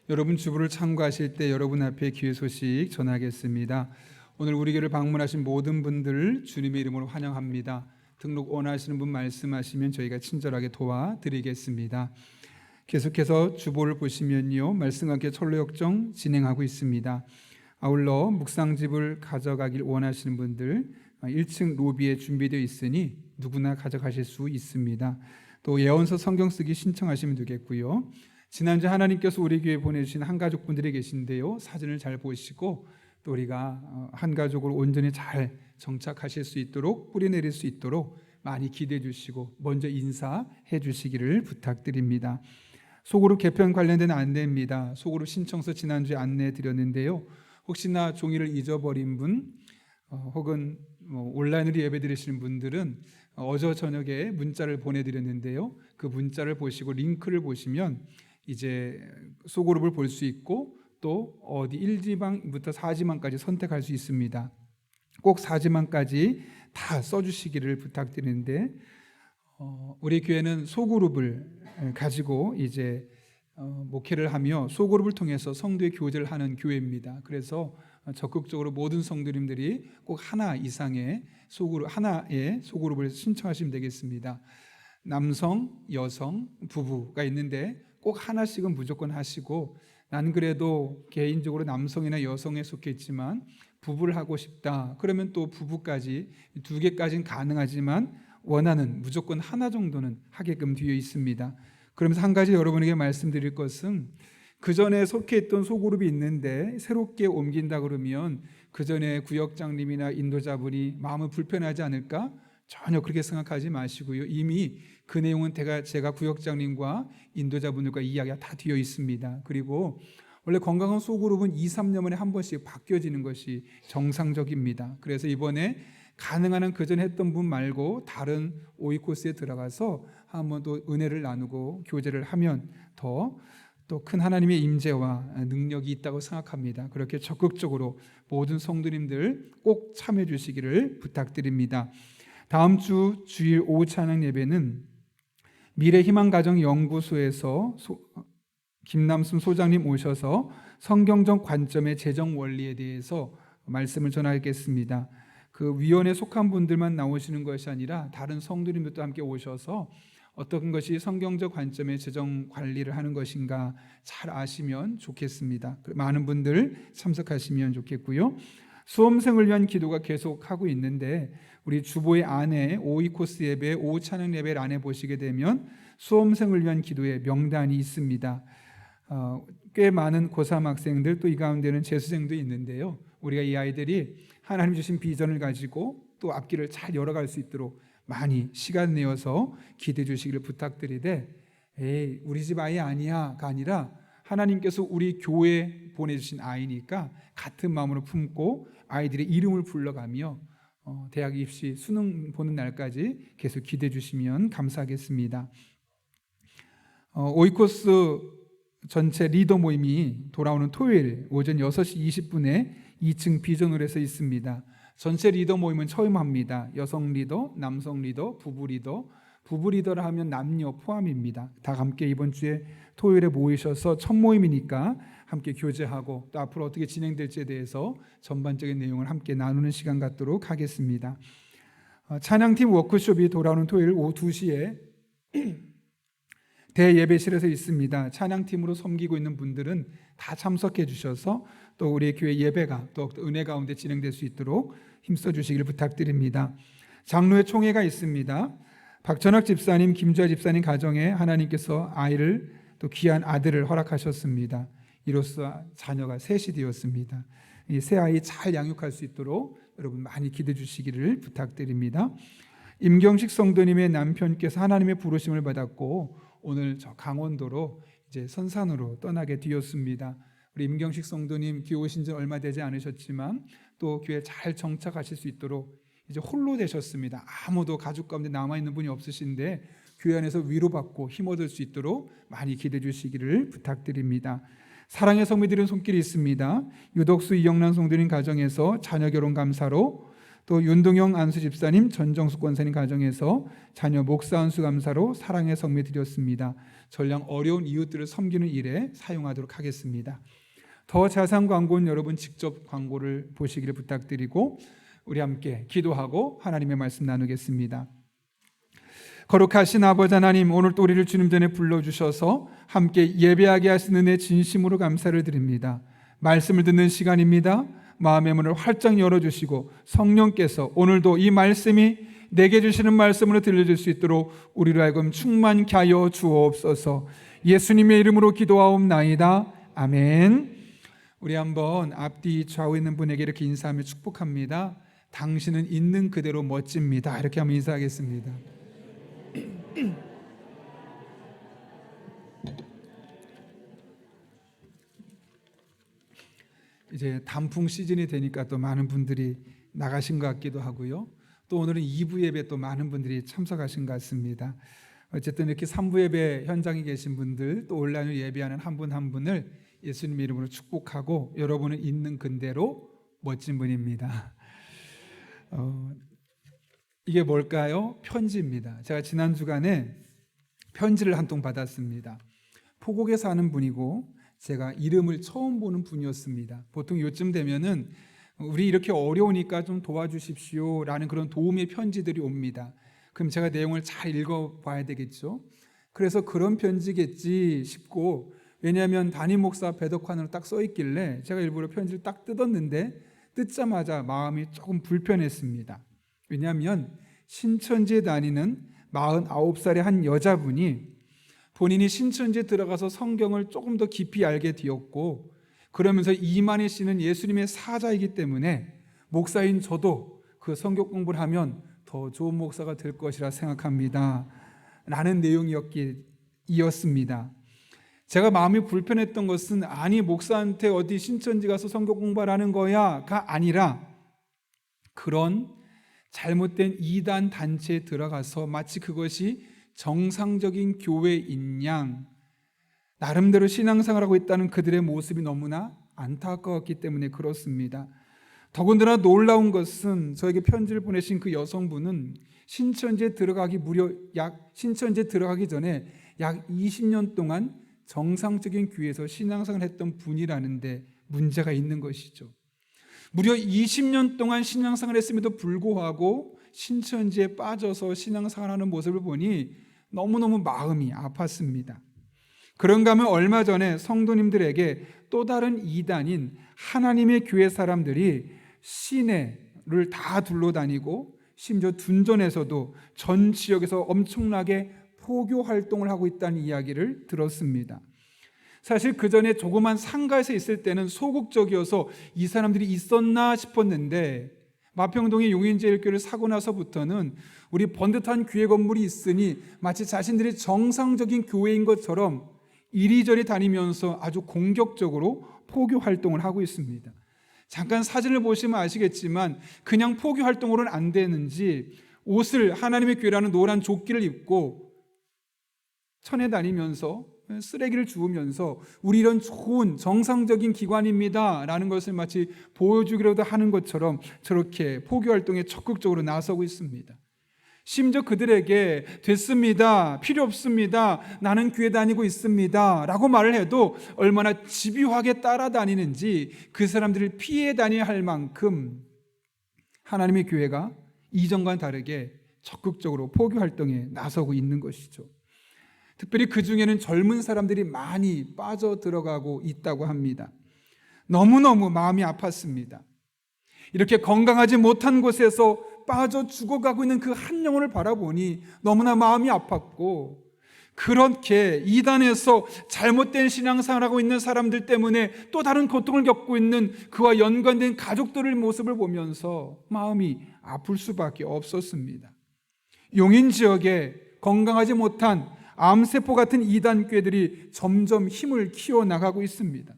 여러분 주부를 참고하실 때 여러분 앞에 기회 소식 전하겠습니다. 오늘 우리 교회를 방문하신 모든 분들 주님의 이름으로 환영합니다. 등록 원하시는 분 말씀하시면 저희가 친절하게 도와드리겠습니다. 계속해서 주보를 보시면요, 말씀과 함께 철로역정 진행하고 있습니다. 아울러 묵상집을 가져가길 원하시는 분들 1층 로비에 준비되어 있으니 누구나 가져가실 수 있습니다. 또 예언서 성경 쓰기 신청하시면 되겠고요. 지난주 하나님께서 우리 교회에 보내주신 한가족분들이 계신데요, 사진을 잘 보시고 또 우리가 한가족으로 온전히 잘 정착하실 수 있도록, 뿌리 내릴 수 있도록 많이 기대해 주시고 먼저 인사해 주시기를 부탁드립니다. 소그룹 개편 관련된 안내입니다. 소그룹 신청서 지난주에 안내해 드렸는데요, 혹시나 종이를 잊어버린 분 혹은 온라인으로 예배 드리시는 분들은 어제 저녁에 문자를 보내드렸는데요, 그 문자를 보시고 링크를 보시면 이제 소그룹을 볼 수 있고 또 어디 1지방부터 4지방까지 선택할 수 있습니다. 꼭 4지방까지 다 써주시기를 부탁드리는데, 우리 교회는 소그룹을 가지고 이제 목회를 하며 소그룹을 통해서 성도의 교제를 하는 교회입니다. 그래서 적극적으로 모든 성도님들이 꼭 하나 이상의 소그룹, 하나의 소그룹을 신청하시면 되겠습니다. 남성, 여성, 부부가 있는데 꼭 하나씩은 무조건 하시고, 나는 그래도 개인적으로 남성이나 여성에 속해 있지만 부부를 하고 싶다 그러면 또 부부까지 2개까지는 가능하지만 원하는 무조건 하나 정도는 하게끔 되어 있습니다. 그러면서 한 가지 여러분에게 말씀드릴 것은, 그 전에 속해 있던 소그룹이 있는데 새롭게 옮긴다 그러면 그 전에 구역장님이나 인도자분이 마음을 불편하지 않을까? 전혀 그렇게 생각하지 마시고요, 이미 그 내용은 제가 구역장님과 인도자분들과 이야기가 다 되어 있습니다. 그리고 원래 건강한 소그룹은 2-3년 만에 한 번씩 바뀌어지는 것이 정상적입니다. 그래서 이번에 가능한 한 그전 했던 분 말고 다른 오이코스에 들어가서 한번 또 은혜를 나누고 교제를 하면 더 또 큰 하나님의 임재와 능력이 있다고 생각합니다. 그렇게 적극적으로 모든 성도님들 꼭 참여해 주시기를 부탁드립니다. 다음 주 주일 오후 찬양 예배는 미래희망가정연구소에서 김남순 소장님 오셔서 성경적 관점의 재정 원리에 대해서 말씀을 전하겠습니다. 그 위원회에 속한 분들만 나오시는 것이 아니라 다른 성도님들도 함께 오셔서 어떤 것이 성경적 관점의 재정 관리를 하는 것인가 잘 아시면 좋겠습니다. 많은 분들 참석하시면 좋겠고요. 수험생을 위한 기도가 계속하고 있는데, 우리 주보의 안에 오이코스 예배, 오후 찬양 예배를 안에 보시게 되면 수험생을 위한 기도의 명단이 있습니다. 꽤 많은 고3 학생들, 또 이 가운데는 재수생도 있는데요, 우리가 이 아이들이 하나님 주신 비전을 가지고 또 앞길을 잘 열어갈 수 있도록 많이 시간 내어서 기도해 주시기를 부탁드리되, 에이 우리 집 아이 아니야가 아니라 하나님께서 우리 교회에 보내주신 아이니까 같은 마음으로 품고 아이들의 이름을 불러가며 대학 입시 수능 보는 날까지 계속 기대해 주시면 감사하겠습니다. 오이코스 전체 리더 모임이 돌아오는 토요일 오전 6시 20분에 2층 비전홀에서 있습니다. 전체 리더 모임은 처음 합니다. 여성 리더, 남성 리더, 부부 리더. 부부 리더라 하면 남녀 포함입니다. 다 함께 이번 주에 토요일에 모이셔서 첫 모임이니까 함께 교제하고 또 앞으로 어떻게 진행될지에 대해서 전반적인 내용을 함께 나누는 시간 갖도록 하겠습니다. 찬양팀 워크숍이 돌아오는 토요일 오후 2시에 대예배실에서 있습니다. 찬양팀으로 섬기고 있는 분들은 다 참석해 주셔서 또 우리 교회 예배가 또 은혜 가운데 진행될 수 있도록 힘써 주시기를 부탁드립니다. 장로회 총회가 있습니다. 박전학 집사님, 김주아 집사님 가정에 하나님께서 아이를, 또 귀한 아들을 허락하셨습니다. 이로써 자녀가 셋이 되었습니다. 이 새 아이 잘 양육할 수 있도록 여러분 많이 기도해 주시기를 부탁드립니다. 임경식 성도님의 남편께서 하나님의 부르심을 받았고 오늘 저 강원도로 이제 선산으로 떠나게 되었습니다. 우리 임경식 성도님 교회 오신 지 얼마 되지 않으셨지만 또 교회 잘 정착하실 수 있도록 이제 홀로 되셨습니다. 아무도 가족 가운데 남아있는 분이 없으신데 교회 안에서 위로받고 힘 얻을 수 있도록 많이 기대해 주시기를 부탁드립니다. 사랑의 성미들은 손길이 있습니다. 유덕수 이영란 성도님 가정에서 자녀 결혼 감사로 또 윤동영 안수 집사님, 전정숙 권사님 가정에서 자녀 목사 안수 감사로 사랑의 성매 드렸습니다. 전량 어려운 이웃들을 섬기는 일에 사용하도록 하겠습니다. 더 자세한 광고는 여러분 직접 광고를 보시기를 부탁드리고 우리 함께 기도하고 하나님의 말씀 나누겠습니다. 거룩하신 아버지 하나님, 오늘 또 우리를 주님 전에 불러주셔서 함께 예배하게 하시는 은혜 진심으로 감사를 드립니다. 말씀을 듣는 시간입니다. 마음의 문을 활짝 열어주시고 성령께서 오늘도 이 말씀이 내게 주시는 말씀으로 들려줄 수 있도록 우리로 하여금 충만케 하여 주옵소서. 예수님의 이름으로 기도하옵나이다. 아멘. 우리 한번 앞뒤 좌우에 있는 분에게 이렇게 인사하며 축복합니다. 당신은 있는 그대로 멋집니다. 이렇게 한번 인사하겠습니다. 이제 단풍 시즌이 되니까 또 많은 분들이 나가신 것 같기도 하고요. 또 오늘은 2부 예배 또 많은 분들이 참석하신 것 같습니다. 어쨌든 이렇게 3부 예배 현장에 계신 분들 또 온라인으로 예배하는 한 분 한 분을 예수님 이름으로 축복하고 여러분은 있는 그대로 멋진 분입니다. 이게 뭘까요? 편지입니다. 제가 지난 주간에 편지를 한 통 받았습니다. 포곡에 사는 분이고 제가 이름을 처음 보는 분이었습니다. 보통 요즘 되면은 우리 이렇게 어려우니까 좀 도와주십시오 라는 그런 도움의 편지들이 옵니다. 그럼 제가 내용을 잘 읽어봐야 되겠죠. 그래서 그런 편지겠지 싶고, 왜냐하면 담임 목사 배덕환으로 딱 써있길래 제가 일부러 편지를 딱 뜯었는데 뜯자마자 마음이 조금 불편했습니다. 왜냐하면 신천지에 다니는 49살의 한 여자분이 본인이 신천지에 들어가서 성경을 조금 더 깊이 알게 되었고, 그러면서 이만희 씨는 예수님의 사자이기 때문에 목사인 저도 그 성경 공부를 하면 더 좋은 목사가 될 것이라 생각합니다 라는 내용이었습니다. 제가 마음이 불편했던 것은 아니 목사한테 어디 신천지 가서 성경 공부하라는 거야가 아니라 그런 잘못된 이단 단체에 들어가서 마치 그것이 정상적인 교회인 양 나름대로 신앙생활하고 있다는 그들의 모습이 너무나 안타까웠기 때문에 그렇습니다. 더군다나 놀라운 것은 저에게 편지를 보내신 그 여성분은 신천지에 들어가기 전에 약 20년 동안 정상적인 교회에서 신앙생활을 했던 분이라는데 문제가 있는 것이죠. 무려 20년 동안 신앙생활을 했음에도 불구하고 신천지에 빠져서 신앙생활하는 모습을 보니 너무너무 마음이 아팠습니다. 그런가 하면 얼마 전에 성도님들에게 또 다른 이단인 하나님의 교회 사람들이 시내를 다 둘러다니고 심지어 둔전에서도 전 지역에서 엄청나게 포교 활동을 하고 있다는 이야기를 들었습니다. 사실 그 전에 조그만 상가에서 있을 때는 소극적이어서 이 사람들이 있었나 싶었는데 마평동의 용인제일교회를 사고 나서부터는 우리 번듯한 교회 건물이 있으니 마치 자신들이 정상적인 교회인 것처럼 이리저리 다니면서 아주 공격적으로 포교 활동을 하고 있습니다. 잠깐 사진을 보시면 아시겠지만 그냥 포교 활동으로는 안 되는지 옷을 하나님의 교회라는 노란 조끼를 입고 천에 다니면서 쓰레기를 주우면서 우리 이런 좋은 정상적인 기관입니다 라는 것을 마치 보여주기라도 하는 것처럼 저렇게 포교 활동에 적극적으로 나서고 있습니다. 심지어 그들에게 됐습니다, 필요 없습니다, 나는 교회 다니고 있습니다 라고 말을 해도 얼마나 집요하게 따라다니는지 그 사람들을 피해 다녀야 할 만큼 하나님의 교회가 이전과는 다르게 적극적으로 포교 활동에 나서고 있는 것이죠. 특별히 그 중에는 젊은 사람들이 많이 빠져들어가고 있다고 합니다. 너무너무 마음이 아팠습니다. 이렇게 건강하지 못한 곳에서 빠져 죽어가고 있는 그 한 영혼을 바라보니 너무나 마음이 아팠고, 그렇게 이단에서 잘못된 신앙생활하고 있는 사람들 때문에 또 다른 고통을 겪고 있는 그와 연관된 가족들의 모습을 보면서 마음이 아플 수밖에 없었습니다. 용인 지역에 건강하지 못한 암세포 같은 이단교회들이 점점 힘을 키워나가고 있습니다.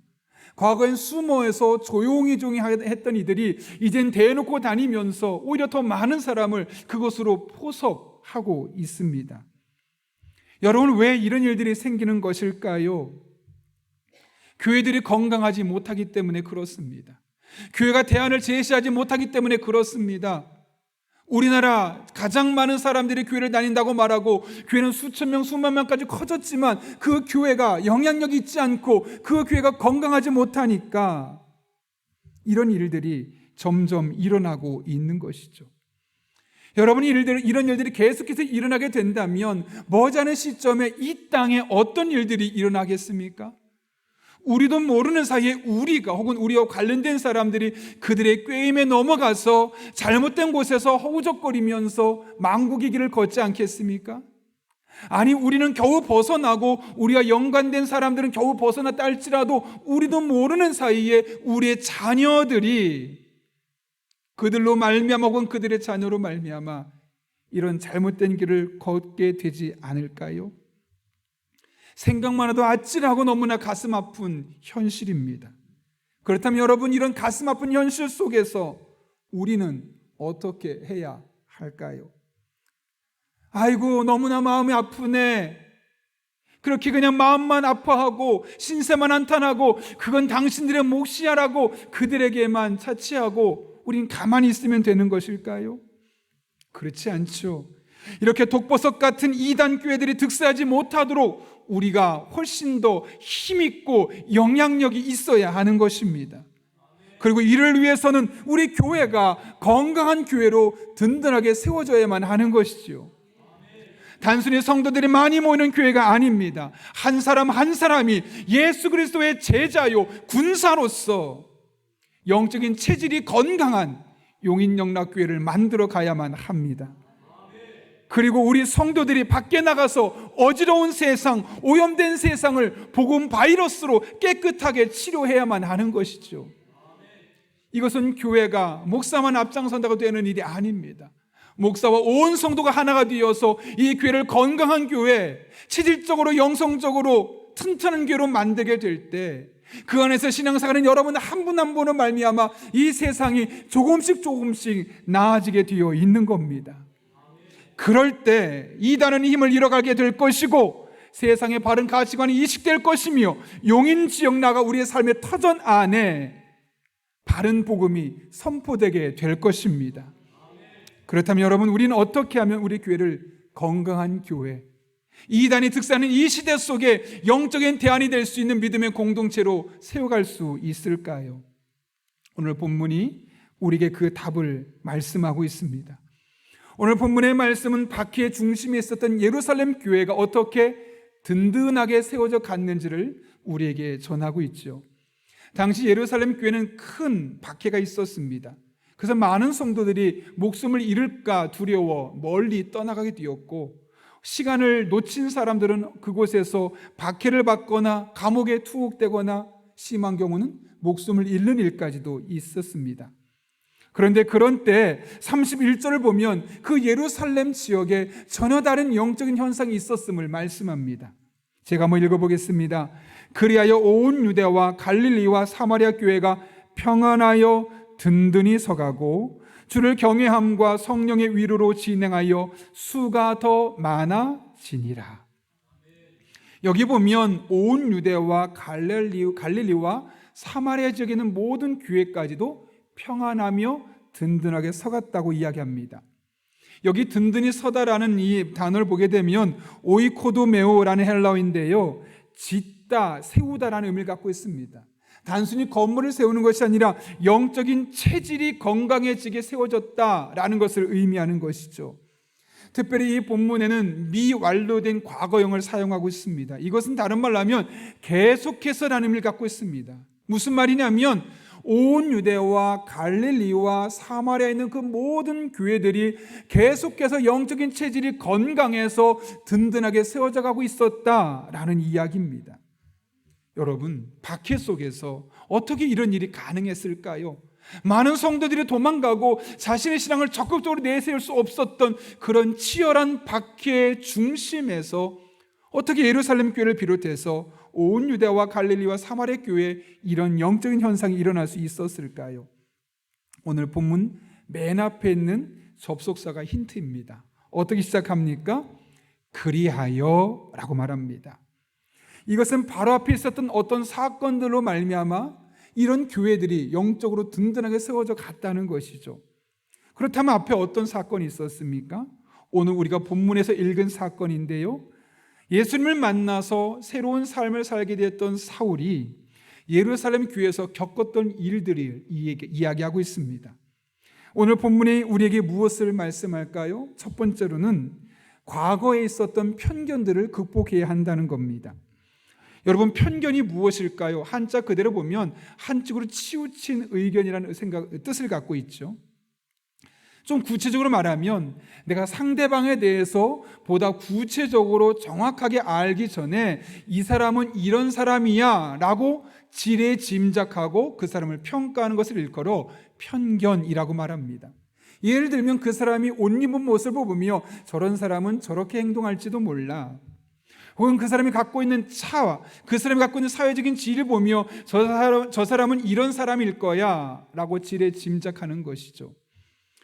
과거엔 숨어서 조용히 했던 이들이 이젠 대놓고 다니면서 오히려 더 많은 사람을 그것으로 포섭하고 있습니다. 여러분, 왜 이런 일들이 생기는 것일까요? 교회들이 건강하지 못하기 때문에 그렇습니다. 교회가 대안을 제시하지 못하기 때문에 그렇습니다. 우리나라 가장 많은 사람들이 교회를 다닌다고 말하고 교회는 수천 명, 수만 명까지 커졌지만 그 교회가 영향력이 있지 않고 그 교회가 건강하지 못하니까 이런 일들이 점점 일어나고 있는 것이죠. 여러분이 이런 일들이 계속해서 일어나게 된다면 머지않은 시점에 이 땅에 어떤 일들이 일어나겠습니까? 우리도 모르는 사이에 우리가 혹은 우리와 관련된 사람들이 그들의 꾀임에 넘어가서 잘못된 곳에서 허우적거리면서 망국의 길을 걷지 않겠습니까? 아니, 우리는 겨우 벗어나고 우리와 연관된 사람들은 겨우 벗어났다 할지라도 우리도 모르는 사이에 우리의 자녀들이 그들로 말미암아 혹은 그들의 자녀로 말미암아 이런 잘못된 길을 걷게 되지 않을까요? 생각만 해도 아찔하고 너무나 가슴 아픈 현실입니다. 그렇다면 여러분, 이런 가슴 아픈 현실 속에서 우리는 어떻게 해야 할까요? 아이고, 너무나 마음이 아프네. 그렇게 그냥 마음만 아파하고 신세만 한탄하고 그건 당신들의 몫이야라고 그들에게만 차치하고 우린 가만히 있으면 되는 것일까요? 그렇지 않죠. 이렇게 독버섯 같은 이단 교회들이 득세하지 못하도록 우리가 훨씬 더 힘있고 영향력이 있어야 하는 것입니다. 그리고 이를 위해서는 우리 교회가 건강한 교회로 든든하게 세워져야만 하는 것이죠. 단순히 성도들이 많이 모이는 교회가 아닙니다. 한 사람 한 사람이 예수 그리스도의 제자요 군사로서 영적인 체질이 건강한 용인영락교회를 만들어 가야만 합니다. 그리고 우리 성도들이 밖에 나가서 어지러운 세상, 오염된 세상을 복음 바이러스로 깨끗하게 치료해야만 하는 것이죠. 이것은 교회가 목사만 앞장선다고 되는 일이 아닙니다. 목사와 온 성도가 하나가 되어서 이 교회를 건강한 교회, 체질적으로 영성적으로 튼튼한 교회로 만들게 될 때 그 안에서 신앙생활은 여러분 한 분 한 분을 말미암아 이 세상이 조금씩 나아지게 되어 있는 겁니다. 그럴 때 이단은 힘을 잃어가게 될 것이고 세상의 바른 가치관이 이식될 것이며 용인 지역나가 우리의 삶의 터전 안에 바른 복음이 선포되게 될 것입니다. 그렇다면 여러분, 우리는 어떻게 하면 우리 교회를 건강한 교회, 이단이 득세하는 이 시대 속에 영적인 대안이 될 수 있는 믿음의 공동체로 세워갈 수 있을까요? 오늘 본문이 우리에게 그 답을 말씀하고 있습니다. 오늘 본문의 말씀은 바퀴의 중심에 있었던 예루살렘 교회가 어떻게 든든하게 세워져 갔는지를 우리에게 전하고 있죠. 당시 예루살렘 교회는 큰 박해가 있었습니다. 그래서 많은 성도들이 목숨을 잃을까 두려워 멀리 떠나가게 되었고, 시간을 놓친 사람들은 그곳에서 박해를 받거나 감옥에 투옥되거나 심한 경우는 목숨을 잃는 일까지도 있었습니다. 그런데 그런 때 31절을 보면 그 예루살렘 지역에 전혀 다른 영적인 현상이 있었음을 말씀합니다. 제가 한번 읽어보겠습니다. 그리하여 온 유대와 갈릴리와 사마리아 교회가 평안하여 든든히 서가고 주를 경외함과 성령의 위로로 진행하여 수가 더 많아지니라. 여기 보면 온 유대와 갈릴리와 사마리아 지역에 있는 모든 교회까지도 평안하며 든든하게 서갔다고 이야기합니다. 여기 든든히 서다라는 이 단어를 보게 되면 오이코도메오라는 헬라어인데요, 짓다, 세우다라는 의미를 갖고 있습니다. 단순히 건물을 세우는 것이 아니라 영적인 체질이 건강해지게 세워졌다라는 것을 의미하는 것이죠. 특별히 이 본문에는 미완료된 과거형을 사용하고 있습니다. 이것은 다른 말로 하면 계속해서라는 의미를 갖고 있습니다. 무슨 말이냐면 온 유대와 갈릴리와 사마리아에 있는 그 모든 교회들이 계속해서 영적인 체질이 건강해서 든든하게 세워져 가고 있었다라는 이야기입니다. 여러분, 박해 속에서 어떻게 이런 일이 가능했을까요? 많은 성도들이 도망가고 자신의 신앙을 적극적으로 내세울 수 없었던 그런 치열한 박해의 중심에서 어떻게 예루살렘 교회를 비롯해서 온 유대와 갈릴리와 사마리아 교회에 이런 영적인 현상이 일어날 수 있었을까요? 오늘 본문 맨 앞에 있는 접속사가 힌트입니다. 어떻게 시작합니까? 그리하여 라고 말합니다. 이것은 바로 앞에 있었던 어떤 사건들로 말미암아 이런 교회들이 영적으로 든든하게 세워져 갔다는 것이죠. 그렇다면 앞에 어떤 사건이 있었습니까? 오늘 우리가 본문에서 읽은 사건인데요, 예수님을 만나서 새로운 삶을 살게 되었던 사울이 예루살렘 교회에서 겪었던 일들을 이야기하고 있습니다. 오늘 본문이 우리에게 무엇을 말씀할까요? 첫 번째로는 과거에 있었던 편견들을 극복해야 한다는 겁니다. 여러분, 편견이 무엇일까요? 한자 그대로 보면 한쪽으로 치우친 의견이라는 뜻을 갖고 있죠. 좀 구체적으로 말하면 내가 상대방에 대해서 보다 구체적으로 정확하게 알기 전에 이 사람은 이런 사람이야 라고 지레 짐작하고 그 사람을 평가하는 것을 일컬어 편견이라고 말합니다. 예를 들면 그 사람이 옷 입은 모습을 보며 저런 사람은 저렇게 행동할지도 몰라, 혹은 그 사람이 갖고 있는 차와 그 사람이 갖고 있는 사회적인 지위를 보며 저 사람은 이런 사람일 거야 라고 지레 짐작하는 것이죠.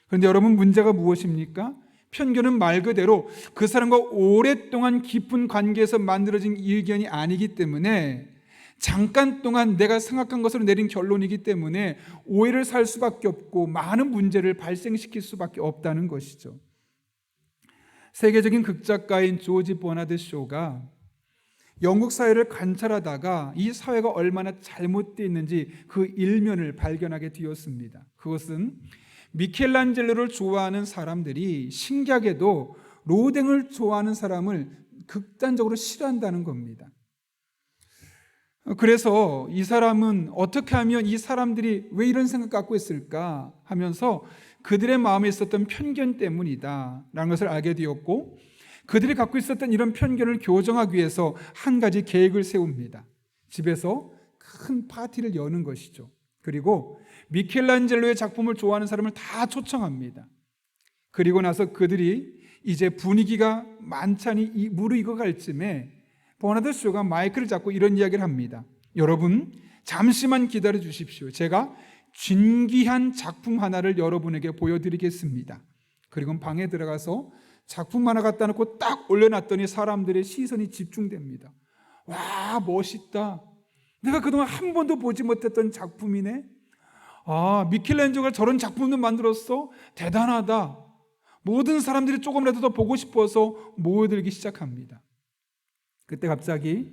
그런데 여러분, 문제가 무엇입니까? 편견은 말 그대로 그 사람과 오랫동안 깊은 관계에서 만들어진 의견이 아니기 때문에, 잠깐 동안 내가 생각한 것으로 내린 결론이기 때문에 오해를 살 수밖에 없고 많은 문제를 발생시킬 수밖에 없다는 것이죠. 세계적인 극작가인 조지 버나드 쇼가 영국 사회를 관찰하다가 이 사회가 얼마나 잘못되어 있는지 그 일면을 발견하게 되었습니다. 그것은 미켈란젤로를 좋아하는 사람들이 신기하게도 로댕을 좋아하는 사람을 극단적으로 싫어한다는 겁니다. 그래서 이 사람은 어떻게 하면 이 사람들이 왜 이런 생각 갖고 있을까 하면서 그들의 마음에 있었던 편견 때문이다 라는 것을 알게 되었고, 그들이 갖고 있었던 이런 편견을 교정하기 위해서 한 가지 계획을 세웁니다. 집에서 큰 파티를 여는 것이죠. 그리고 미켈란젤로의 작품을 좋아하는 사람을 다 초청합니다. 그리고 나서 그들이 이제 분위기가 만찬이 무르익어갈 쯤에 버나드 쇼가 마이크를 잡고 이런 이야기를 합니다. 여러분, 잠시만 기다려 주십시오. 제가 진귀한 작품 하나를 여러분에게 보여드리겠습니다. 그리고 방에 들어가서 작품 하나 갖다 놓고 딱 올려놨더니 사람들의 시선이 집중됩니다. 와, 멋있다. 내가 그동안 한 번도 보지 못했던 작품이네. 아, 미켈란젤로가 저런 작품도 만들었어? 대단하다. 모든 사람들이 조금이라도 더 보고 싶어서 모여들기 시작합니다. 그때 갑자기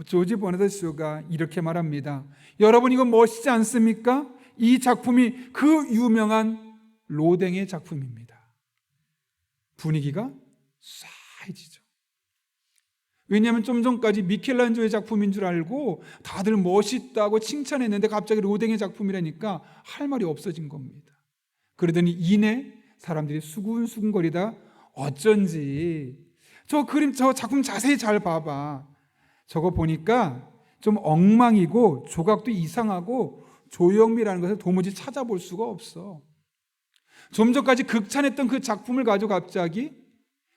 조지 버나드 쇼가 이렇게 말합니다. 여러분, 이거 멋있지 않습니까? 이 작품이 그 유명한 로댕의 작품입니다. 분위기가 싸해지죠. 왜냐하면 좀 전까지 미켈란젤로의 작품인 줄 알고 다들 멋있다고 칭찬했는데 갑자기 로댕의 작품이라니까 할 말이 없어진 겁니다. 그러더니 이내 사람들이 수군수군거리다 어쩐지 저 그림, 저 작품 자세히 잘 봐봐. 저거 보니까 좀 엉망이고 조각도 이상하고 조형미라는 것을 도무지 찾아볼 수가 없어. 좀 전까지 극찬했던 그 작품을 가지고 갑자기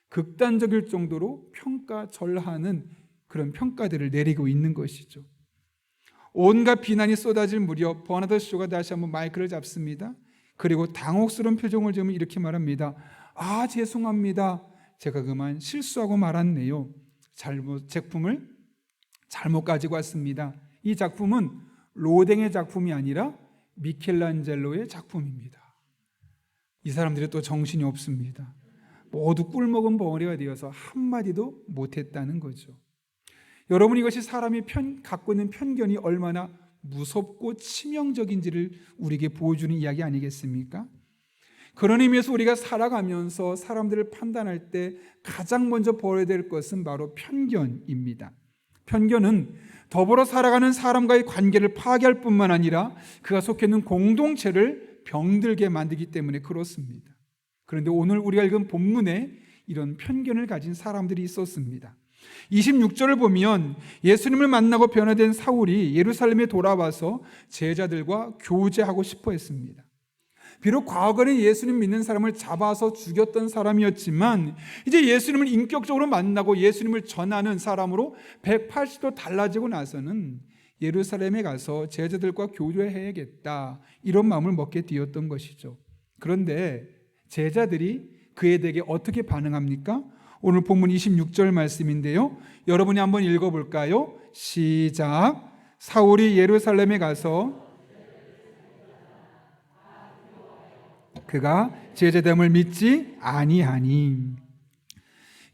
극단적일 정도로 평가절하하는 그런 평가들을 내리고 있는 것이죠. 온갖 비난이 쏟아질 무렵 버나드 쇼가 다시 한번 마이크를 잡습니다. 그리고 당혹스러운 표정을 지으며 이렇게 말합니다. 아, 죄송합니다. 제가 그만 실수하고 말았네요. 작품을 잘못 가지고 왔습니다. 이 작품은 로댕의 작품이 아니라 미켈란젤로의 작품입니다. 이 사람들이 또 정신이 없습니다. 모두 꿀먹은 벙어리가 되어서 한마디도 못했다는 거죠. 여러분, 이것이 사람이 갖고 있는 편견이 얼마나 무섭고 치명적인지를 우리에게 보여주는 이야기 아니겠습니까? 그런 의미에서 우리가 살아가면서 사람들을 판단할 때 가장 먼저 버려야 될 것은 바로 편견입니다. 편견은 더불어 살아가는 사람과의 관계를 파괴할 뿐만 아니라 그가 속해 있는 공동체를 병들게 만들기 때문에 그렇습니다. 그런데 오늘 우리가 읽은 본문에 이런 편견을 가진 사람들이 있었습니다. 26절을 보면 예수님을 만나고 변화된 사울이 예루살렘에 돌아와서 제자들과 교제하고 싶어 했습니다. 비록 과거에는 예수님 믿는 사람을 잡아서 죽였던 사람이었지만 이제 예수님을 인격적으로 만나고 예수님을 전하는 사람으로 180도 달라지고 나서는 예루살렘에 가서 제자들과 교제해야겠다, 이런 마음을 먹게 되었던 것이죠. 그런데 제자들이 그에 대해 어떻게 반응합니까? 오늘 본문 26절 말씀인데요, 여러분이 한번 읽어볼까요? 시작. 사울이 예루살렘에 가서 그가 제자됨을 믿지 아니하니.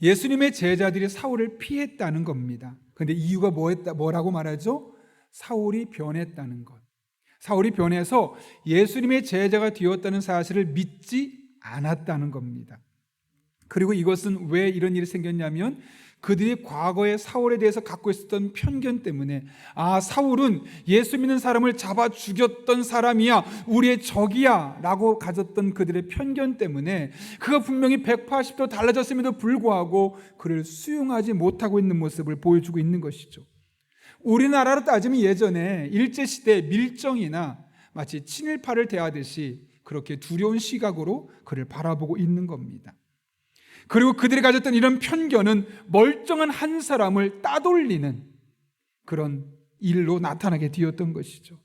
예수님의 제자들이 사울을 피했다는 겁니다. 그런데 이유가 뭐라고 말하죠? 사울이 변했다는 것. 사울이 변해서 예수님의 제자가 되었다는 사실을 믿지 않았다는 겁니다. 그리고 이것은 왜 이런 일이 생겼냐면 그들이 과거에 사울에 대해서 갖고 있었던 편견 때문에, 사울은 예수 믿는 사람을 잡아 죽였던 사람이야, 우리의 적이야 라고 가졌던 그들의 편견 때문에 그가 분명히 180도 달라졌음에도 불구하고 그를 수용하지 못하고 있는 모습을 보여주고 있는 것이죠. 우리나라로 따지면 예전에 일제시대 밀정이나 마치 친일파를 대하듯이 그렇게 두려운 시각으로 그를 바라보고 있는 겁니다. 그리고 그들이 가졌던 이런 편견은 멀쩡한 한 사람을 따돌리는 그런 일로 나타나게 되었던 것이죠.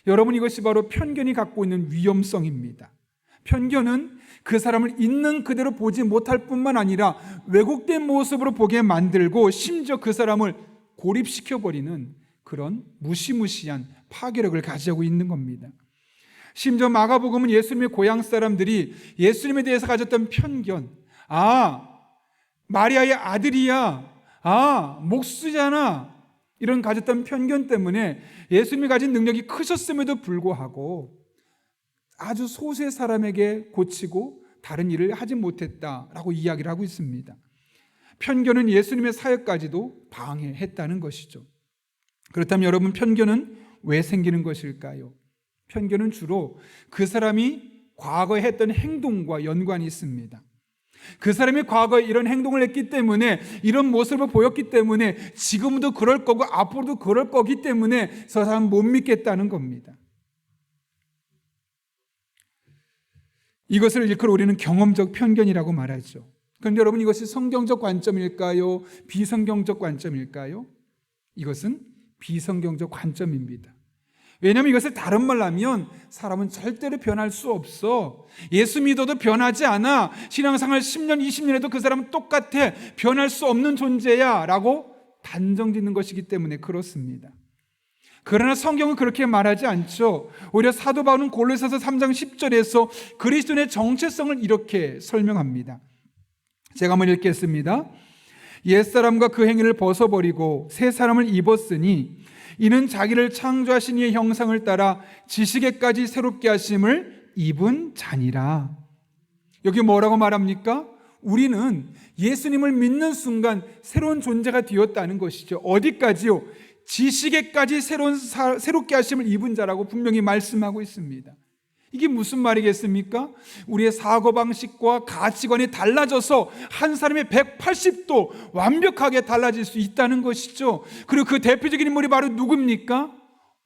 여러분, 이것이 바로 편견이 갖고 있는 위험성입니다. 편견은 그 사람을 있는 그대로 보지 못할 뿐만 아니라 왜곡된 모습으로 보게 만들고 심지어 그 사람을 고립시켜버리는 그런 무시무시한 파괴력을 가지고 있는 겁니다. 심지어 마가복음은 예수님의 고향 사람들이 예수님에 대해서 가졌던 편견, 마리아의 아들이야, 목수잖아, 이런 가졌던 편견 때문에 예수님이 가진 능력이 크셨음에도 불구하고 아주 소수의 사람에게 고치고 다른 일을 하지 못했다라고 이야기를 하고 있습니다. 편견은 예수님의 사역까지도 방해했다는 것이죠. 그렇다면 여러분, 편견은 왜 생기는 것일까요? 편견은 주로 그 사람이 과거에 했던 행동과 연관이 있습니다. 그 사람이 과거에 이런 행동을 했기 때문에, 이런 모습을 보였기 때문에 지금도 그럴 거고 앞으로도 그럴 거기 때문에 저 사람 못 믿겠다는 겁니다. 이것을 일컬어 우리는 경험적 편견이라고 말하죠. 그런데 여러분, 이것이 성경적 관점일까요? 비성경적 관점일까요? 이것은 비성경적 관점입니다. 왜냐하면 이것을 다른 말로 하면 사람은 절대로 변할 수 없어. 예수 믿어도 변하지 않아. 신앙생활 10년, 20년 해도 그 사람은 똑같아. 변할 수 없는 존재야 라고 단정짓는 것이기 때문에 그렇습니다. 그러나 성경은 그렇게 말하지 않죠. 오히려 사도 바울은 골로새서 3장 10절에서 그리스도의 정체성을 이렇게 설명합니다. 제가 한번 읽겠습니다. 옛사람과 그 행위를 벗어버리고 새 사람을 입었으니 이는 자기를 창조하신 이의 형상을 따라 지식에까지 새롭게 하심을 입은 자니라. 여기 뭐라고 말합니까? 우리는 예수님을 믿는 순간 새로운 존재가 되었다는 것이죠. 어디까지요? 지식에까지 새롭게 하심을 입은 자라고 분명히 말씀하고 있습니다. 이게 무슨 말이겠습니까? 우리의 사고방식과 가치관이 달라져서 한 사람이 180도 완벽하게 달라질 수 있다는 것이죠. 그리고 그 대표적인 인물이 바로 누굽니까?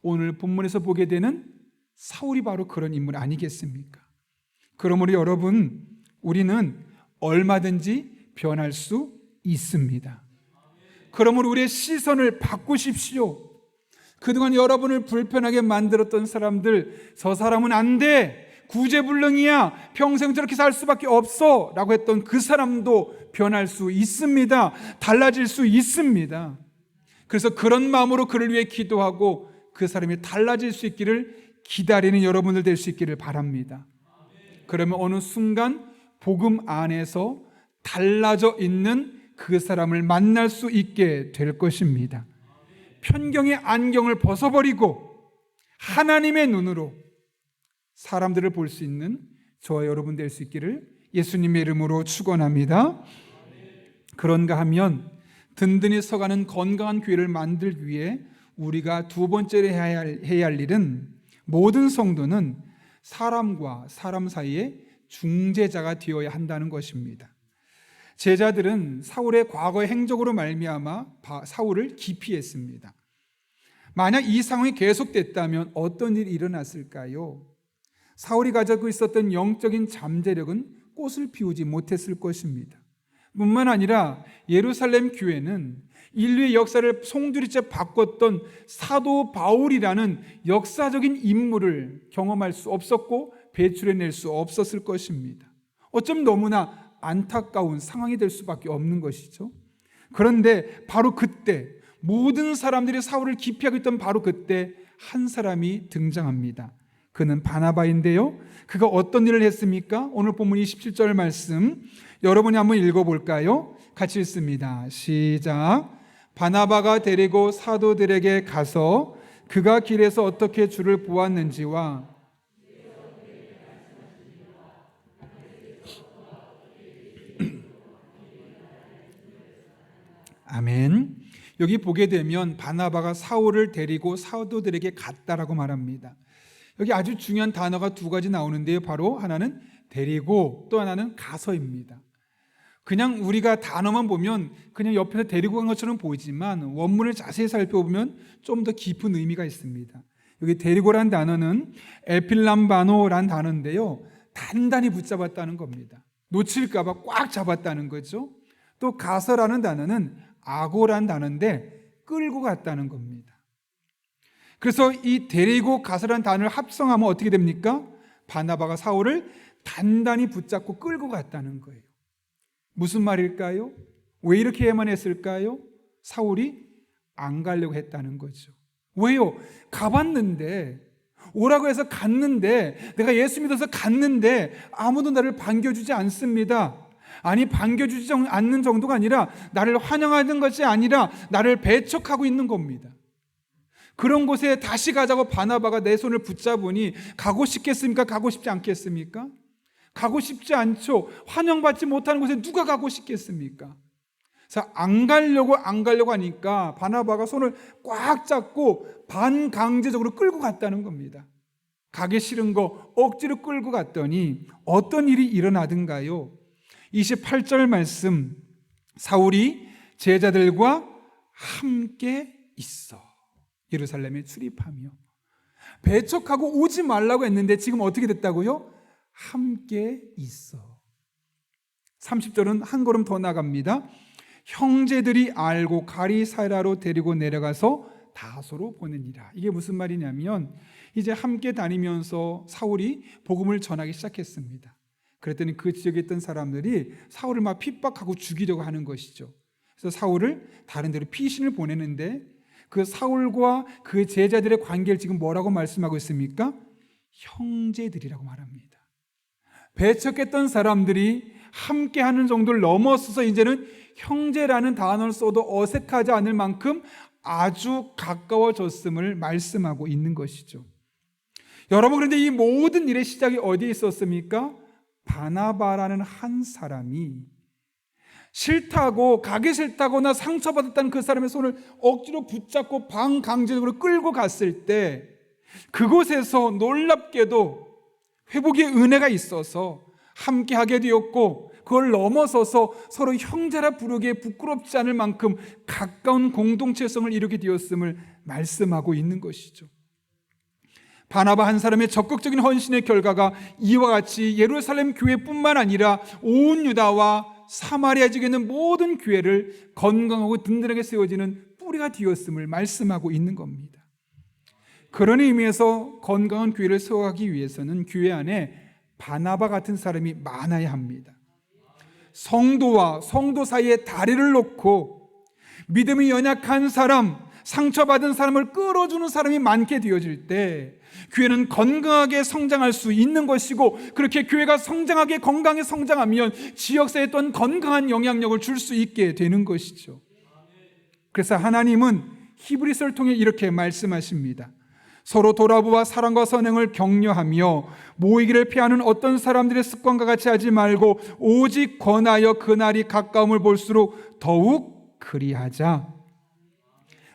오늘 본문에서 보게 되는 사울이 바로 그런 인물 아니겠습니까? 그러므로 여러분, 우리는 얼마든지 변할 수 있습니다. 그러므로 우리의 시선을 바꾸십시오. 그동안 여러분을 불편하게 만들었던 사람들, 저 사람은 안 돼, 구제불능이야, 평생 저렇게 살 수밖에 없어 라고 했던 그 사람도 변할 수 있습니다. 달라질 수 있습니다. 그래서 그런 마음으로 그를 위해 기도하고 그 사람이 달라질 수 있기를 기다리는 여러분들 될 수 있기를 바랍니다. 그러면 어느 순간 복음 안에서 달라져 있는 그 사람을 만날 수 있게 될 것입니다. 편견의 안경을 벗어버리고 하나님의 눈으로 사람들을 볼 수 있는 저와 여러분 될 수 있기를 예수님의 이름으로 축원합니다. 그런가 하면 든든히 서가는 건강한 교회를 만들기 위해 우리가 두 번째로 해야 할 일은 모든 성도는 사람과 사람 사이에 중재자가 되어야 한다는 것입니다. 제자들은 사울의 과거의 행적으로 말미암아 사울을 기피했습니다. 만약 이 상황이 계속됐다면 어떤 일이 일어났을까요? 사울이 가지고 있었던 영적인 잠재력은 꽃을 피우지 못했을 것입니다. 뿐만 아니라 예루살렘 교회는 인류의 역사를 송두리째 바꿨던 사도 바울이라는 역사적인 인물을 경험할 수 없었고 배출해낼 수 없었을 것입니다. 어쩜 너무나 안타까운 상황이 될 수밖에 없는 것이죠. 그런데 바로 그때 모든 사람들이 사울을 기피하고 있던 바로 그때 한 사람이 등장합니다. 그는 바나바인데요. 그가 어떤 일을 했습니까? 오늘 본문 27절 말씀 여러분이 한번 읽어볼까요? 같이 읽습니다. 시작. 바나바가 데리고 사도들에게 가서 그가 길에서 어떻게 주를 보았는지와 아멘. 여기 보게 되면 바나바가 사울을 데리고 사도들에게 갔다라고 말합니다. 여기 아주 중요한 단어가 두 가지 나오는데요. 바로 하나는 데리고 또 하나는 가서입니다. 그냥 우리가 단어만 보면 그냥 옆에서 데리고 간 것처럼 보이지만 원문을 자세히 살펴보면 좀 더 깊은 의미가 있습니다. 여기 데리고란 단어는 에필람바노란 단어인데요. 단단히 붙잡았다는 겁니다. 놓칠까 봐 꽉 잡았다는 거죠. 또 가서라는 단어는 아고란 단어인데 끌고 갔다는 겁니다. 그래서 이 데리고 가서라는 단어를 합성하면 어떻게 됩니까? 바나바가 사울을 단단히 붙잡고 끌고 갔다는 거예요. 무슨 말일까요? 왜 이렇게만 했을까요? 사울이 안 가려고 했다는 거죠. 왜요? 가봤는데, 오라고 해서 갔는데, 내가 예수 믿어서 갔는데 아무도 나를 반겨주지 않습니다. 아니, 반겨주지 않는 정도가 아니라 나를 환영하는 것이 아니라 나를 배척하고 있는 겁니다. 그런 곳에 다시 가자고 바나바가 내 손을 붙잡으니 가고 싶겠습니까? 가고 싶지 않겠습니까? 가고 싶지 않죠. 환영받지 못하는 곳에 누가 가고 싶겠습니까? 그래서 안 가려고 하니까 바나바가 손을 꽉 잡고 반강제적으로 끌고 갔다는 겁니다. 가기 싫은 거 억지로 끌고 갔더니 어떤 일이 일어나든가요? 28절 말씀, 사울이 제자들과 함께 있어 예루살렘에 출입하며, 배척하고 오지 말라고 했는데 지금 어떻게 됐다고요? 함께 있어. 30절은 한 걸음 더 나갑니다. 형제들이 알고 가리사라로 데리고 내려가서 다소로 보내니라. 이게 무슨 말이냐면 이제 함께 다니면서 사울이 복음을 전하기 시작했습니다. 그랬더니 그 지역에 있던 사람들이 사울을 막 핍박하고 죽이려고 하는 것이죠. 그래서 사울을 다른 데로 피신을 보내는데 그 사울과 그 제자들의 관계를 지금 뭐라고 말씀하고 있습니까? 형제들이라고 말합니다. 배척했던 사람들이 함께하는 정도를 넘어서서 이제는 형제라는 단어를 써도 어색하지 않을 만큼 아주 가까워졌음을 말씀하고 있는 것이죠. 여러분, 그런데 이 모든 일의 시작이 어디에 있었습니까? 바나바라는 한 사람이 싫다고, 가기 싫다거나 상처받았다는 그 사람의 손을 억지로 붙잡고 반강제적으로 끌고 갔을 때 그곳에서 놀랍게도 회복의 은혜가 있어서 함께하게 되었고, 그걸 넘어서서 서로 형제라 부르기에 부끄럽지 않을 만큼 가까운 공동체성을 이루게 되었음을 말씀하고 있는 것이죠. 바나바 한 사람의 적극적인 헌신의 결과가 이와 같이 예루살렘 교회뿐만 아니라 온 유다와 사마리아 지역에 있는 모든 교회를 건강하고 든든하게 세워지는 뿌리가 되었음을 말씀하고 있는 겁니다. 그런 의미에서 건강한 교회를 세워가기 위해서는 교회 안에 바나바 같은 사람이 많아야 합니다. 성도와 성도 사이에 다리를 놓고 믿음이 연약한 사람, 상처받은 사람을 끌어주는 사람이 많게 되어질 때 교회는 건강하게 성장할 수 있는 것이고, 그렇게 교회가 성장하게 건강하게 성장하면 지역사회에 또한 건강한 영향력을 줄 수 있게 되는 것이죠. 그래서 하나님은 히브리서를 통해 이렇게 말씀하십니다. 서로 돌아보아 사랑과 선행을 격려하며 모이기를 피하는 어떤 사람들의 습관과 같이 하지 말고 오직 권하여 그날이 가까움을 볼수록 더욱 그리하자.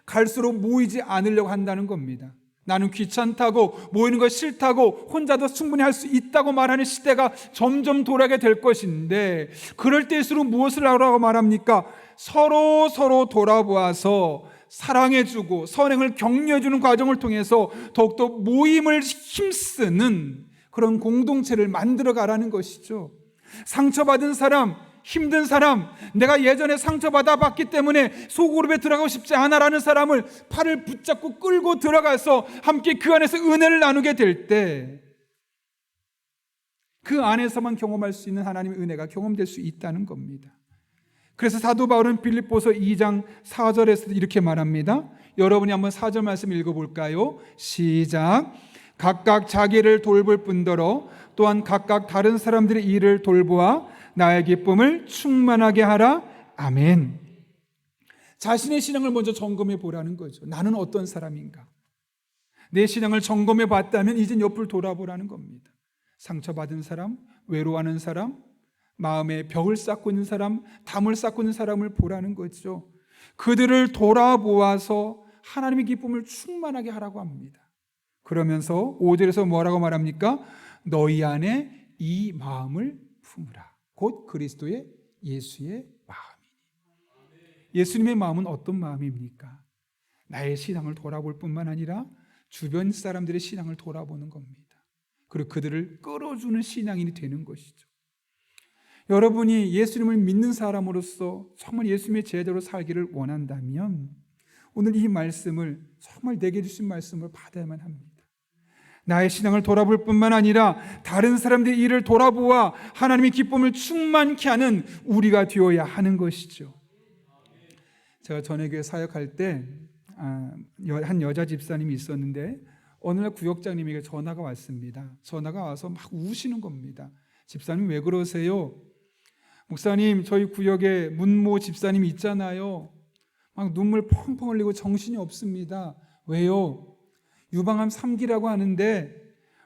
갈수록 모이지 않으려고 한다는 겁니다. 나는 귀찮다고, 모이는 거 싫다고, 혼자도 충분히 할 수 있다고 말하는 시대가 점점 돌아가게 될 것인데, 그럴 때일수록 무엇을 하라고 말합니까? 서로 돌아보아서 사랑해주고 선행을 격려해주는 과정을 통해서 더욱더 모임을 힘쓰는 그런 공동체를 만들어가라는 것이죠. 상처받은 사람, 힘든 사람, 내가 예전에 상처받아 봤기 때문에 소그룹에 들어가고 싶지 않아라는 사람을 팔을 붙잡고 끌고 들어가서 함께 그 안에서 은혜를 나누게 될 때 그 안에서만 경험할 수 있는 하나님의 은혜가 경험될 수 있다는 겁니다. 그래서 사도 바울은 빌립보서 2장 4절에서 이렇게 말합니다. 여러분이 한번 4절 말씀 읽어볼까요? 시작. 각각 자기를 돌볼 뿐더러 또한 각각 다른 사람들의 일을 돌보아 나의 기쁨을 충만하게 하라. 아멘. 자신의 신앙을 먼저 점검해 보라는 거죠. 나는 어떤 사람인가? 내 신앙을 점검해 봤다면 이젠 옆을 돌아보라는 겁니다. 상처받은 사람, 외로워하는 사람, 마음에 벽을 쌓고 있는 사람, 담을 쌓고 있는 사람을 보라는 거죠. 그들을 돌아보아서 하나님의 기쁨을 충만하게 하라고 합니다. 그러면서 5절에서 뭐라고 말합니까? 너희 안에 이 마음을 품으라. 곧 그리스도의 예수의 마음이니. 예수님의 마음은 어떤 마음입니까? 나의 신앙을 돌아볼 뿐만 아니라 주변 사람들의 신앙을 돌아보는 겁니다. 그리고 그들을 끌어주는 신앙인이 되는 것이죠. 여러분이 예수님을 믿는 사람으로서 정말 예수님의 제자로 살기를 원한다면 오늘 이 말씀을 정말 내게 주신 말씀을 받아야만 합니다. 나의 신앙을 돌아볼 뿐만 아니라 다른 사람들의 일을 돌아보아 하나님의 기쁨을 충만케 하는 우리가 되어야 하는 것이죠. 제가 전에 교회 사역할 때 한 여자 집사님이 있었는데 어느 날 구역장님에게 전화가 왔습니다. 전화가 와서 막 우시는 겁니다. 집사님 왜 그러세요? 목사님, 저희 구역에 문모 집사님이 있잖아요. 막 눈물 펑펑 흘리고 정신이 없습니다. 왜요? 유방암 3기라고 하는데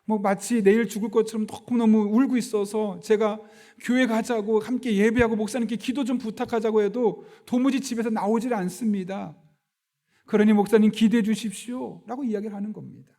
뭐 마치 내일 죽을 것처럼 너무 울고 있어서 제가 교회 가자고 함께 예배하고 목사님께 기도 좀 부탁하자고 해도 도무지 집에서 나오질 않습니다. 그러니 목사님 기도해 주십시오 라고 이야기를 하는 겁니다.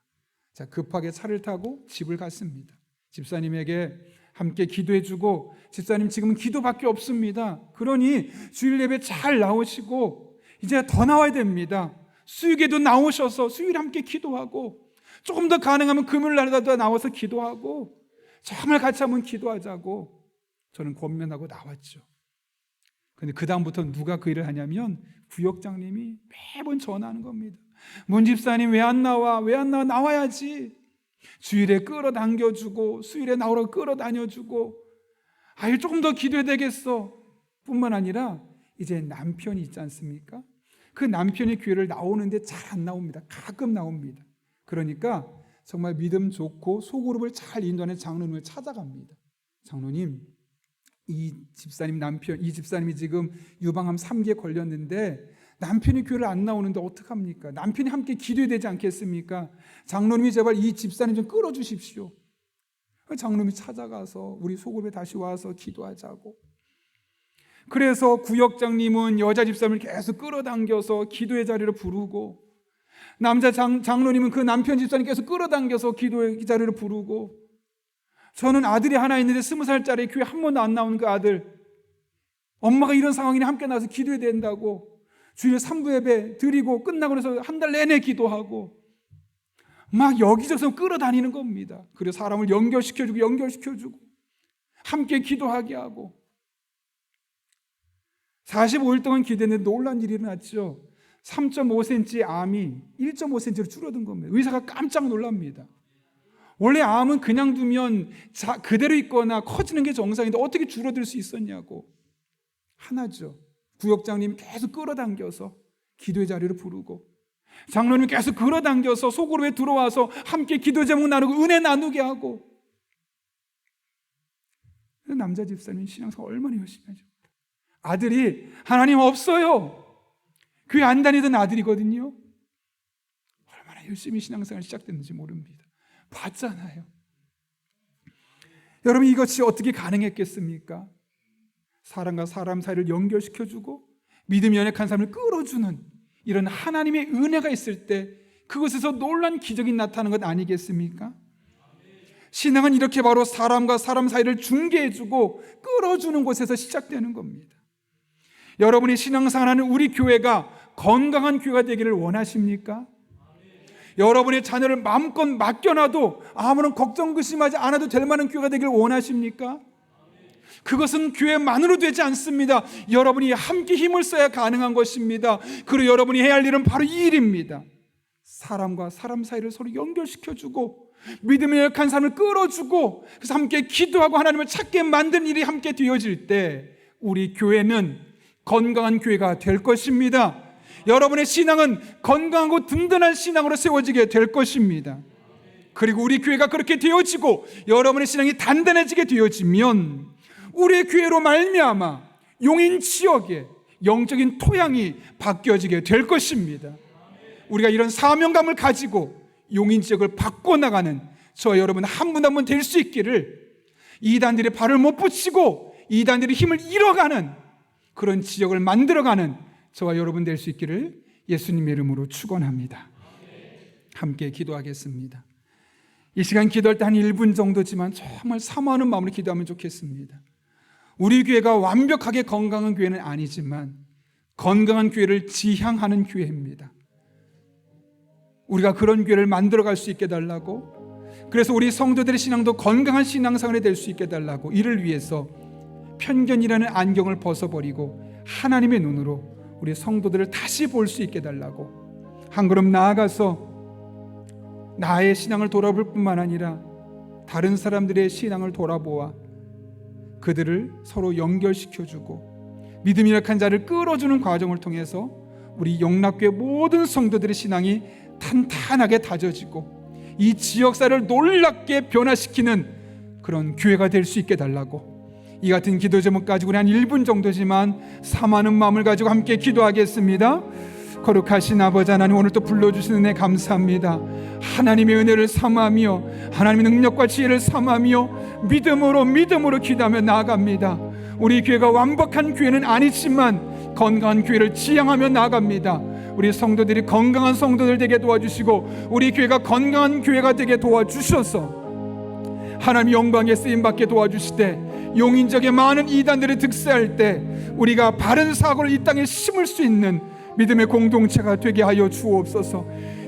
자, 급하게 차를 타고 집을 갔습니다. 집사님에게 함께 기도해주고 집사님 지금은 기도밖에 없습니다. 그러니 주일 예배 잘 나오시고 이제 더 나와야 됩니다. 수요일에도 나오셔서 수요일 함께 기도하고 조금 더 가능하면 금요일 날도 나와서 기도하고 정말 같이 한번 기도하자고 저는 권면하고 나왔죠. 그런데 그 다음부터 누가 그 일을 하냐면 구역장님이 매번 전화하는 겁니다. 문 집사님 왜 안 나와? 왜 안 나와? 나와야지. 주일에 끌어당겨주고 수요일에 나오라고 끌어다녀주고 아유 조금 더 기도해야 되겠어 뿐만 아니라 이제 남편이 있지 않습니까? 그 남편이 교회를 나오는데 잘 안 나옵니다. 가끔 나옵니다. 그러니까 정말 믿음 좋고 소그룹을 잘 인도하는 장로님을 찾아갑니다. 장로님, 이 집사님이 지금 유방암 3기에 걸렸는데 남편이 교회를 안 나오는데 어떡합니까? 남편이 함께 기도해야 되지 않겠습니까? 장로님이 제발 이 집사님 좀 끌어주십시오. 장로님이 찾아가서 우리 소그룹에 다시 와서 기도하자고. 그래서 구역장님은 여자 집사님을 계속 끌어당겨서 기도의 자리로 부르고 남자 장로님은 그 남편 집사님 계속 끌어당겨서 기도의 자리로 부르고 저는 아들이 하나 있는데 20살짜리 교회 한 번도 안 나오는 그 아들 엄마가 이런 상황이니 함께 나와서 기도해야 된다고 주일 3부 예배 드리고 끝나고 나서 한 달 내내 기도하고 막 여기저기서 끌어다니는 겁니다. 그리고 사람을 연결시켜주고 함께 기도하게 하고 45일 동안 기도했는데 놀란 일이 일어났죠. 3.5cm 암이 1.5cm로 줄어든 겁니다. 의사가 깜짝 놀랍니다. 원래 암은 그냥 두면 그대로 있거나 커지는 게 정상인데 어떻게 줄어들 수 있었냐고. 하나죠. 구역장님 계속 끌어당겨서 기도의 자리로 부르고 장로님 계속 끌어당겨서 소그룹에 들어와서 함께 기도 제목 나누고 은혜 나누게 하고. 남자 집사님 신앙생활 얼마나 열심히 하죠. 아들이 하나님 없어요. 교회 안 다니던 아들이거든요. 얼마나 열심히 신앙생활 시작됐는지 모릅니다. 봤잖아요. 여러분 이것이 어떻게 가능했겠습니까? 사람과 사람 사이를 연결시켜주고 믿음이 연약한 사람을 끌어주는 이런 하나님의 은혜가 있을 때 그것에서 놀란 기적이 나타나는 것 아니겠습니까? 신앙은 이렇게 바로 사람과 사람 사이를 중개해주고 끌어주는 곳에서 시작되는 겁니다. 여러분이 신앙생활하는 우리 교회가 건강한 교회가 되기를 원하십니까? 여러분의 자녀를 마음껏 맡겨놔도 아무런 걱정 근심하지 않아도 될 만한 교회가 되기를 원하십니까? 그것은 교회만으로 되지 않습니다. 여러분이 함께 힘을 써야 가능한 것입니다. 그리고 여러분이 해야 할 일은 바로 이 일입니다. 사람과 사람 사이를 서로 연결시켜주고 믿음이 약한 사람을 끌어주고 그래서 함께 기도하고 하나님을 찾게 만드는 일이 함께 되어질 때 우리 교회는 건강한 교회가 될 것입니다. 여러분의 신앙은 건강하고 든든한 신앙으로 세워지게 될 것입니다. 그리고 우리 교회가 그렇게 되어지고 여러분의 신앙이 단단해지게 되어지면 우리의 교회로 말미암아 용인 지역에 영적인 토양이 바뀌어지게 될 것입니다. 우리가 이런 사명감을 가지고 용인 지역을 바꿔나가는 저와 여러분 한 분 한 분 될 수 있기를, 이단들의 발을 못 붙이고 이단들의 힘을 잃어가는 그런 지역을 만들어가는 저와 여러분 될 수 있기를 예수님의 이름으로 축원합니다. 함께 기도하겠습니다. 이 시간 기도할 때 한 1분 정도지만 정말 사모하는 마음으로 기도하면 좋겠습니다. 우리 교회가 완벽하게 건강한 교회는 아니지만 건강한 교회를 지향하는 교회입니다. 우리가 그런 교회를 만들어갈 수 있게 달라고, 그래서 우리 성도들의 신앙도 건강한 신앙생활이 될 수 있게 달라고, 이를 위해서 편견이라는 안경을 벗어버리고 하나님의 눈으로 우리 성도들을 다시 볼 수 있게 달라고, 한 걸음 나아가서 나의 신앙을 돌아볼 뿐만 아니라 다른 사람들의 신앙을 돌아보아 그들을 서로 연결시켜주고 믿음이 약한 자를 끌어주는 과정을 통해서 우리 영락교회 모든 성도들의 신앙이 탄탄하게 다져지고 이 지역사를 놀랍게 변화시키는 그런 교회가 될 수 있게 달라고, 이 같은 기도 제목 가지고 우리 한 1분 정도지만 사모하는 마음을 가지고 함께 기도하겠습니다. 거룩하신 아버지 하나님, 오늘 또 불러주시는 은혜 감사합니다. 하나님의 은혜를 사모하며 하나님의 능력과 지혜를 사모하며 믿음으로 기도하며 나아갑니다. 우리 교회가 완벽한 교회는 아니지만 건강한 교회를 지향하며 나아갑니다. 우리 성도들이 건강한 성도들 되게 도와주시고 우리 교회가 건강한 교회가 되게 도와주셔서 하나님 영광에 쓰임받게 도와주시되 용인적의 많은 이단들이 득세할 때 우리가 바른 사고를 이 땅에 심을 수 있는 믿음의 공동체가 되게 하여 주옵소서.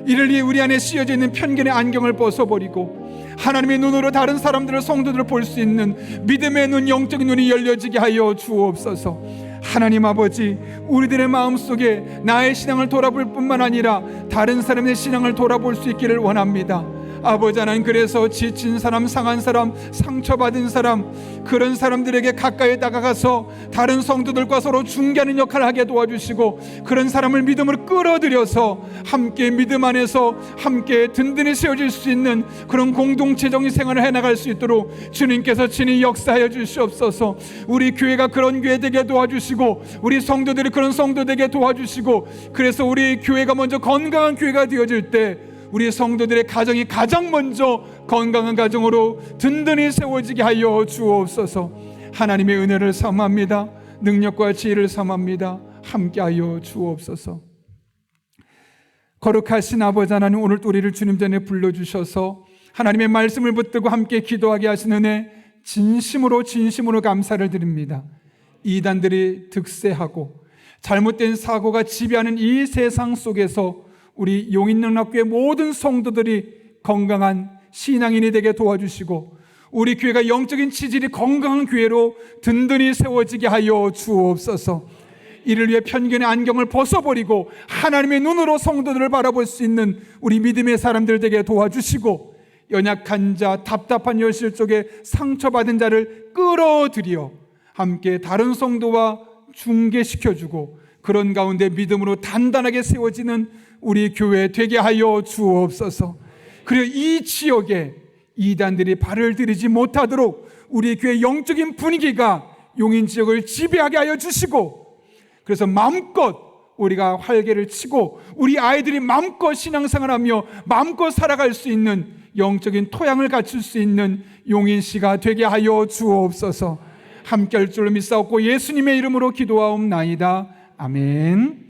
이를 위해 우리 안에 씌어져 있는 편견의 안경을 벗어버리고 하나님의 눈으로 다른 사람들을, 성도들을 볼 수 있는 믿음의 눈, 영적인 눈이 열려지게 하여 주옵소서. 하나님 아버지, 우리들의 마음속에 나의 신앙을 돌아볼 뿐만 아니라 다른 사람의 신앙을 돌아볼 수 있기를 원합니다. 아버지 하나님, 그래서 지친 사람, 상한 사람, 상처받은 사람, 그런 사람들에게 가까이 다가가서 다른 성도들과 서로 중개하는 역할을 하게 도와주시고 그런 사람을 믿음으로 끌어들여서 함께 믿음 안에서 함께 든든히 세워질 수 있는 그런 공동체적인 생활을 해나갈 수 있도록 주님께서 친히 역사하여 주시옵소서. 우리 교회가 그런 교회 되게 도와주시고 우리 성도들이 그런 성도 되게 도와주시고, 그래서 우리 교회가 먼저 건강한 교회가 되어질 때 우리 성도들의 가정이 가장 먼저 건강한 가정으로 든든히 세워지게 하여 주옵소서. 하나님의 은혜를 사모합니다. 능력과 지혜를 사모합니다. 함께하여 주옵소서. 거룩하신 아버지 하나님, 오늘 또 우리를 주님 전에 불러주셔서 하나님의 말씀을 붙들고 함께 기도하게 하시는 은혜 진심으로 감사를 드립니다. 이단들이 득세하고 잘못된 사고가 지배하는 이 세상 속에서 우리 용인영락교회 모든 성도들이 건강한 신앙인이 되게 도와주시고 우리 교회가 영적인 치질이 건강한 교회로 든든히 세워지게 하여 주옵소서. 이를 위해 편견의 안경을 벗어버리고 하나님의 눈으로 성도들을 바라볼 수 있는 우리 믿음의 사람들 되게 도와주시고, 연약한 자, 답답한 현실 속에 상처받은 자를 끌어들여 함께 다른 성도와 중개시켜주고 그런 가운데 믿음으로 단단하게 세워지는 우리 교회 되게 하여 주옵소서. 그리고 이 지역에 이단들이 발을 들이지 못하도록 우리 교회 영적인 분위기가 용인 지역을 지배하게 하여 주시고, 그래서 마음껏 우리가 활개를 치고 우리 아이들이 마음껏 신앙생활하며 마음껏 살아갈 수 있는 영적인 토양을 갖출 수 있는 용인시가 되게 하여 주옵소서. 함께 할 줄로 믿사옵고 예수님의 이름으로 기도하옵나이다. 아멘.